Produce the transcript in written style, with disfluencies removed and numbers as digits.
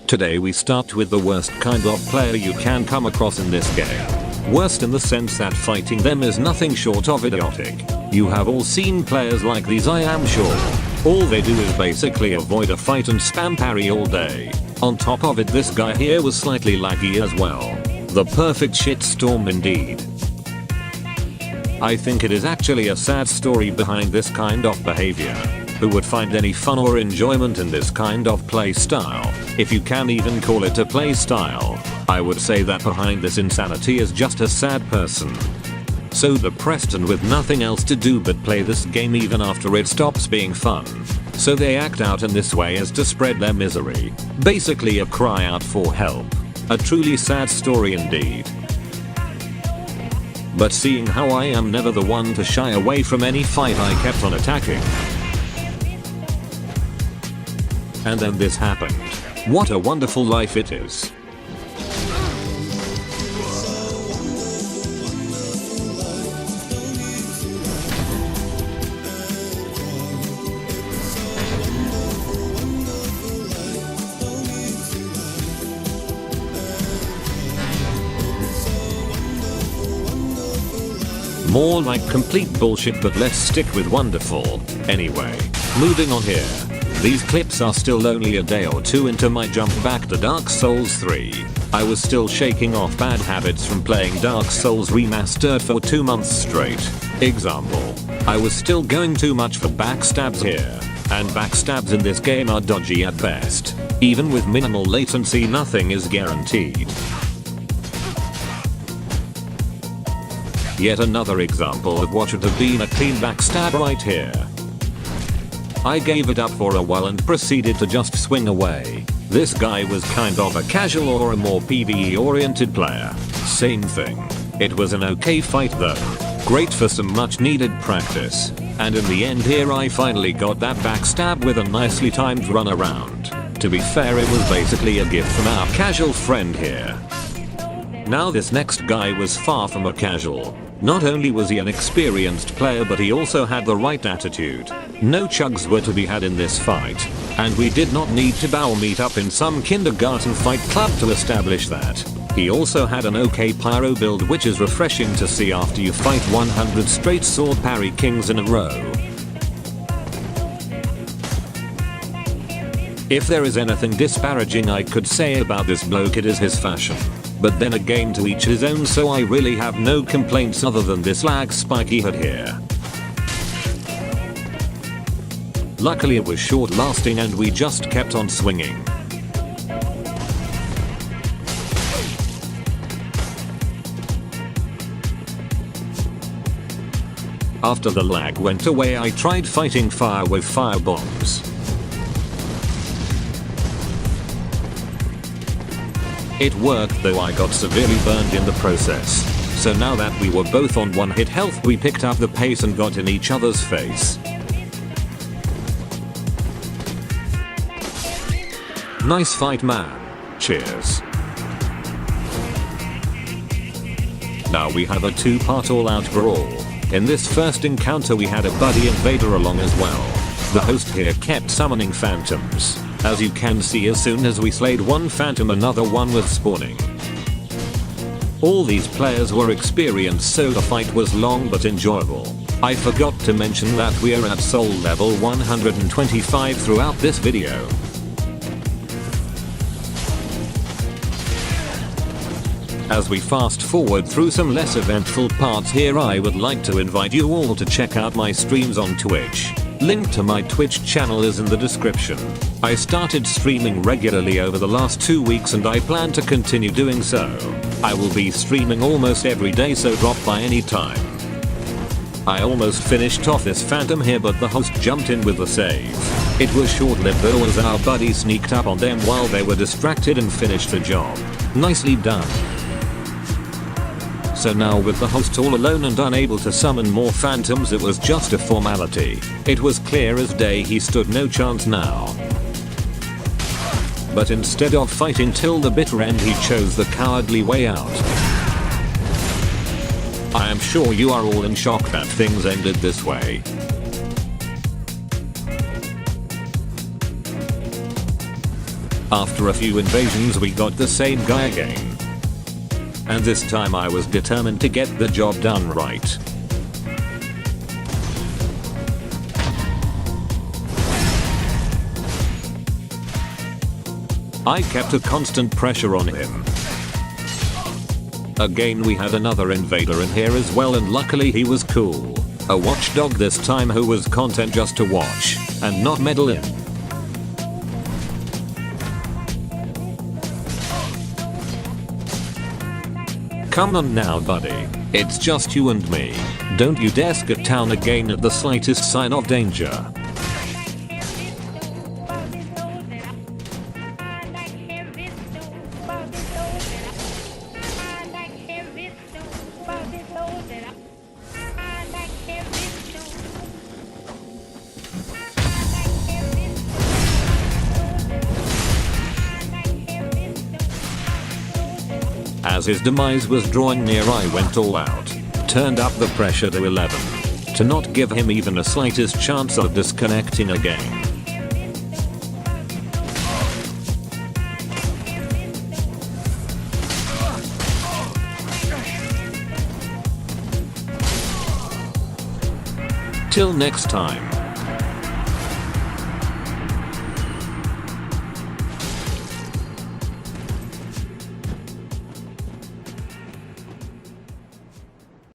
Today we start with the worst kind of player you can come across in this game. Worst in the sense that fighting them is nothing short of idiotic. You have all seen players like these, I am sure. All they do is basically avoid a fight and spam parry all day. On top of it, this guy here was slightly laggy as well. The perfect shitstorm indeed. I think it is actually a sad story behind this kind of behavior. Who would find any fun or enjoyment in this kind of play style, if you can even call it a play style? I would say that behind this insanity is just a sad person. So depressed and with nothing else to do but play this game even after it stops being fun. So they act out in this way as to spread their misery. Basically a cry out for help. A truly sad story indeed. But seeing how I am never the one to shy away from any fight, I kept on attacking. And then this happened. What a wonderful life it is. More like complete bullshit, but let's stick with wonderful. Anyway, moving on here. These clips are still only a day or two into my jump back to Dark Souls 3. I was still shaking off bad habits from playing Dark Souls Remastered for 2 months straight. Example, I was still going too much for backstabs here, and backstabs in this game are dodgy at best. Even with minimal latency, nothing is guaranteed. Yet another example of what should have been a clean backstab right here. I gave it up for a while and proceeded to just swing away. This guy was kind of a casual or a more PvE oriented player. Same thing. It was an okay fight though. Great for some much needed practice. And in the end here I finally got that backstab with a nicely timed run around. To be fair, it was basically a gift from our casual friend here. Now this next guy was far from a casual. Not only was he an experienced player, but he also had the right attitude. No chugs were to be had in this fight. And we did not need to bow meet up in some kindergarten fight club to establish that. He also had an okay pyro build, which is refreshing to see after you fight 100 straight sword parry kings in a row. If there is anything disparaging I could say about this bloke, it is his fashion. But then again, to each his own, so I really have no complaints other than this lag spike he had here. Luckily it was short lasting and we just kept on swinging. After the lag went away, I tried fighting fire with fire bombs. It worked, though I got severely burned in the process. So now that we were both on 1 hit health, we picked up the pace and got in each other's face. Nice fight, man. Cheers. Now we have a 2-part all-out brawl. In this first encounter we had a buddy invader along as well. The host here kept summoning phantoms. As you can see, as soon as we slayed one phantom, another one was spawning. All these players were experienced, so the fight was long but enjoyable. I forgot to mention that we are at soul level 125 throughout this video. As we fast forward through some less eventful parts here, I would like to invite you all to check out my streams on Twitch. Link to my Twitch channel is in the description. I started streaming regularly over the last 2 weeks and I plan to continue doing so. I will be streaming almost every day, so drop by anytime. I almost finished off this phantom here, but the host jumped in with the save. It was short-lived though, as our buddy sneaked up on them while they were distracted and finished the job. Nicely done. So now with the host all alone and unable to summon more phantoms, it was just a formality. It was clear as day he stood no chance now. But instead of fighting till the bitter end, he chose the cowardly way out. I am sure you are all in shock that things ended this way. After a few invasions we got the same guy again. And this time I was determined to get the job done right. I kept a constant pressure on him. Again we had another invader in here as well, and luckily he was cool. A watchdog this time who was content just to watch and not meddle in. Come on now buddy, it's just you and me. Don't you dare skip town again at the slightest sign of danger. As his demise was drawing near I went all out. Turned up the pressure to 11. To not give him even a slightest chance of disconnecting again. Till next time.